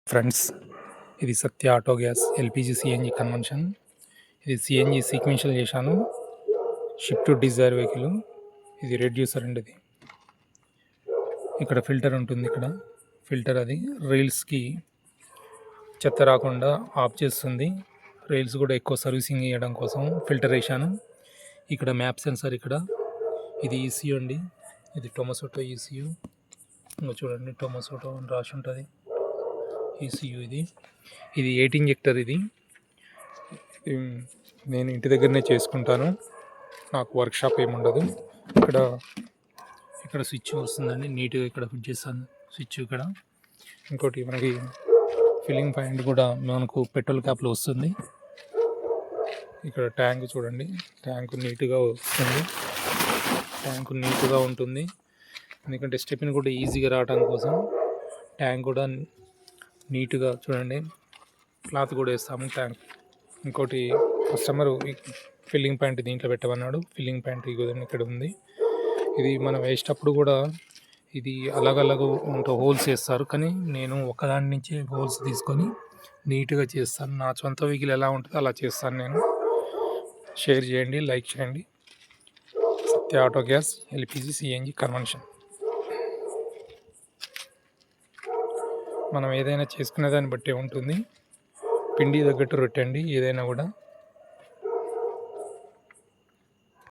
Friends, ఇది Satya auto gas LPG CNG conversion. ఇది CNG sequential చేశాను. Shift to Dzire vehicle. ఇది రెడ్యూసర్ అండి. ఇది ఇక్కడ ఫిల్టర్ ఉంటుంది. ఇక్కడ ఫిల్టర్ అది రైల్స్కి చెత్త రాకుండా ఆఫ్ చేస్తుంది. రైల్స్ కూడా ఎక్కువ సర్వీసింగ్ చేయడం కోసం ఫిల్టర్ వేసాను. ఇక్కడ మ్యాప్ సెన్సార్. ఇక్కడ ఇది ఈసీయూ అండి. ఇది టొమసోటో ఈసీయూ. ఇంకా చూడండి, టొమసోటో అని రాసి ఉంటుంది. ఈసీయూ ఇది 8 ఇంజెక్టర్. ఇది నేను ఇంటి దగ్గరనే చేసుకుంటాను. నాకు వర్క్షాప్ ఏముండదు. ఇక్కడ స్విచ్ వస్తుందండి. నీట్గా ఇక్కడ ఫిట్ చేస్తాను స్విచ్. ఇక్కడ ఇంకోటి మనకి ఫిల్లింగ్ పాయింట్ కూడా మనకు పెట్రోల్ క్యాప్లో వస్తుంది. ఇక్కడ ట్యాంక్ చూడండి, ట్యాంక్ నీట్గా వస్తుంది. ట్యాంక్ నీట్గా ఉంటుంది. ఎందుకంటే స్టెప్ని కూడా ఈజీగా రావడం కోసం ట్యాంక్ కూడా నీట్గా చూడండి. క్లాత్ కూడా వేస్తాము ట్యాంక్. ఇంకోటి కస్టమర్ ఫిల్లింగ్ పాయింట్ దీంట్లో పెట్టమన్నాడు. ఫిల్లింగ్ పాయింట్ ఇక్కడ ఉంది. ఇది మనం వేసేటప్పుడు కూడా ఇది అలగలగా ఉంటూ హోల్స్ వేస్తారు, కానీ నేను ఒకదాని నుంచి హోల్స్ తీసుకొని నీట్గా చేస్తాను. నా సొంత వెహికల్ ఎలా ఉంటుందో అలా చేస్తాను నేను. షేర్ చేయండి, లైక్ చేయండి. Satya auto gas LPG CNG conversion. మనం ఏదైనా చేసుకునే దాన్ని బట్టి ఉంటుంది. పిండి తగ్గట్టు రొట్టెండి ఏదైనా కూడా.